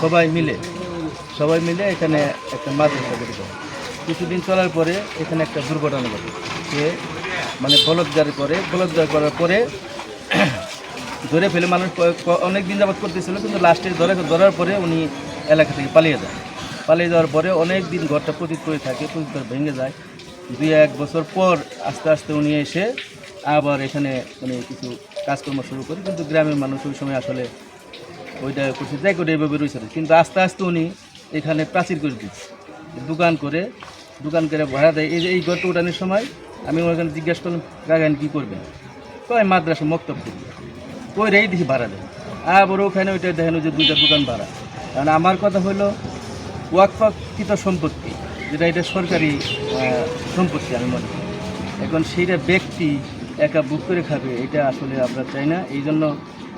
সবাই মিলে এখানে একটা মাদ্রাসা গড়ে তোলে। কিছুদিন চলার পরে এখানে একটা দুর্ঘটনা ঘটে। সে মানে বলৎকার করার পরে ধরে ফেলে মানুষ অনেক দিন যাবত করতেছিল, কিন্তু লাস্টে ধরার পরে উনি এলাকা থেকে পালিয়ে যাওয়ার পরে অনেক দিন ঘরটা প্রতিট করে থাকে, প্রতিট ভেঙে যায়। 2-1 বছর পর আস্তে আস্তে উনি এসে আবার এখানে মানে কিছু কাজকর্ম শুরু করে, কিন্তু গ্রামের মানুষ ওই সময় আসলে ওইটা করছে যাই করে এইভাবে রয়েছে। কিন্তু আস্তে আস্তে উনি এখানে প্রাচীর করে দিচ্ছে, দোকান করে ভাড়া দেয়। এই ঘরটা উঠানোর সময় আমি ওখানে জিজ্ঞাসা করলাম, কাকান কী করবেন? কয় মাদ্রাসা মক্তব করবে। কই রেই দেখি ভাড়া দেয়। আবার ওখানে ওইটা দেখেন যে 2টা দোকান ভাড়া। কারণ আমার কথা হলো ওয়াকফকৃত সম্পত্তি, যেটা এটা সরকারি সম্পত্তি আমি মনে করি। এখন সেইটা ব্যক্তি একা বুক করে খাবে, এটা আসলে আমরা চাই না। এই জন্য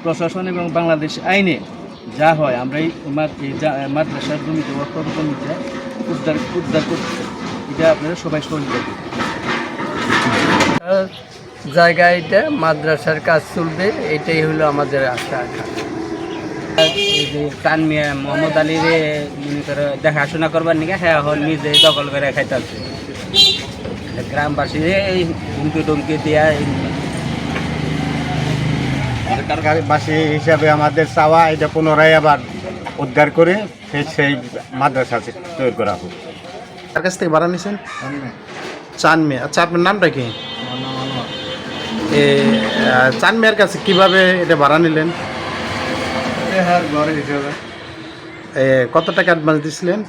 প্রশাসন এবং বাংলাদেশ আইনে যা হয় আমরা এই মাদ্রাসার জমিতে ওয়াকফ জমিতে উদ্ধার করতে চাই। এটা আপনারা সবাই সহযোগিতা করবেন। জায়গায় এটা মাদ্রাসার কাজ চলবে, এটাই হলো আমাদের আশা। এই যে তানমিয়া মোহাম্মদ আলীরে মনে করে দেখাশোনা করবার নিকে হ্যাঁ এখন নিজে দখল করে খাইতেছে। গ্রামবাসী এই হুমকি টুমকি দিয়া বাসী হিসাবে আমাদের চাওয়া এটা পুনরায় আবার উদ্ধার করে সেই মাদ্রাসা তৈরি করা হোক। তার কাছ থেকে ভাড়া নিয়েছেন? চান মিয়া। আচ্ছা, আপনার নামটা কি? চান মিয়ার কাছে কিভাবে এটা ভাড়া নিলেন? কত টাকা অ্যাডভান্স দিয়েছিলেন?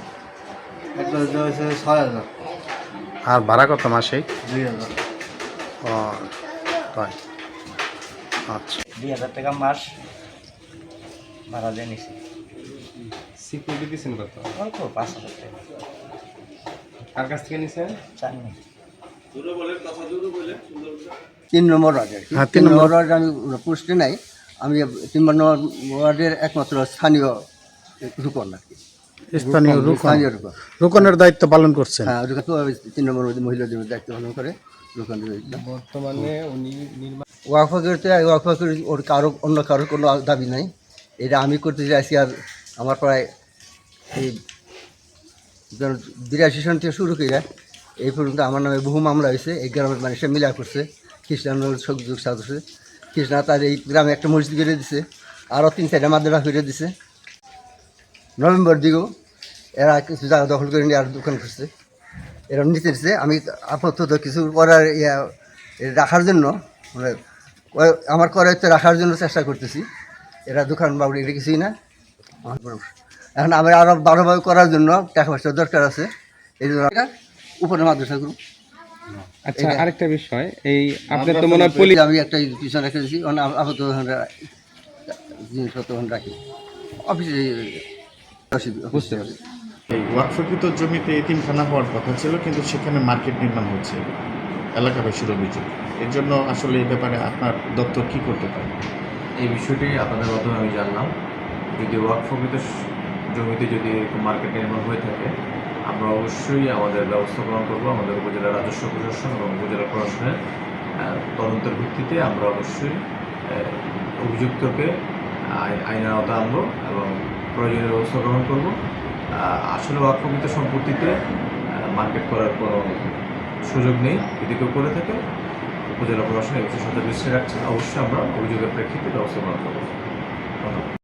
আর ভাড়া কত মাসে? 2000। ও তাই, আচ্ছা। 2000 টাকা মাস ভাড়া দিয়ে নিছি। সিকিউরিটি দিয়েছেন কত? অল্প 5000 টাকা। কার কাছ থেকে নিয়েছেন? চাননি 3 নম্বর ওয়ার্ড। হ্যাঁ, 3 নম্বর ওয়ার্ড আমি পোস্টে নাই, আমি 3 নম্বর ওয়ার্ডের একমাত্র স্থানীয় রূপন আর কি। স্থানীয় স্থানীয় রুকনের দায়িত্ব পালন করছেন? হ্যাঁ, রূপন তো 3 নম্বর মহিলাদের দায়িত্ব পালন করে রূপনের দায়িত্ব। বর্তমানে উনি ওয়াকফ ওর অন্য কারোর কোনো দাবি নাই। এটা আমি করতে চাইছি। আর আমার প্রায় এই 82 সন থেকে শুরু করে এই পর্যন্ত আমার নামে বহু মামলা হয়েছে। এই গ্রামের মানুষে মিলা করছে, খ্রিস্টান সংযোগ সাধছে। খ্রিস্টান তার এই গ্রামে একটা মসজিদ করে দিছে, আরও 3-4টা মাদ্রাসা করে দিছে। নভেম্বর দিকেও এরা কিছু জায়গা দখল করে নিয়ে আর দোকান করছে, এরা নিতে দিচ্ছে। আমি আপাতত কিছু করার রাখার জন্য মানে আমার করায়ত্তে রাখার জন্য চেষ্টা করতেছি। এরা দোকান বাবুড়ি এটা কিছুই না। এখন আমি আরও ভালোভাবে করার জন্য টাকা পয়সার দরকার আছে, এই জন্য উপরে মাদ্রাসা করুন। আচ্ছা, আরেকটা বিষয়, এই আপনার তো মনে হয় আমি একটা পিছনে রেখে দিয়েছি, আপাতত জিনিসপত্র রাখি অফিসে। বুঝতে পারছি এই ওয়াকফকৃত জমিতে এতিমখানা হওয়ার কথা ছিল, কিন্তু সেখানে মার্কেট নির্মাণ হচ্ছে এলাকাবাসীর অভিযোগ। এর জন্য আসলে এই ব্যাপারে আপনার দপ্তর কী করতে পারে? এই বিষয়টি আপনাদের মাধ্যমে আমি জানলাম। যদি ওয়াকফকৃত জমিতে যদি এরকম মার্কেট নির্মাণ হয়ে থাকে, আমরা অবশ্যই আমাদের ব্যবস্থা গ্রহণ করবো। আমাদের উপজেলা রাজস্ব প্রশাসন এবং উপজেলা প্রশাসনের তদন্তের ভিত্তিতে আমরা অবশ্যই অভিযুক্তকে আইনের আওতায় আনবো এবং প্রয়োজনীয় ব্যবস্থা গ্রহণ করব। আসলে ওয়াকফকৃত সম্পত্তিতে মার্কেট করার কোনো সুযোগ নেই। যদি কেউ করে থাকে, উপজেলা প্রশাসন এই বিষয়ে সতর্ক দৃষ্টি রাখছে। অবশ্যই আমরা অভিযোগের প্রেক্ষিতে ব্যবস্থা গ্রহণ করব। ধন্যবাদ।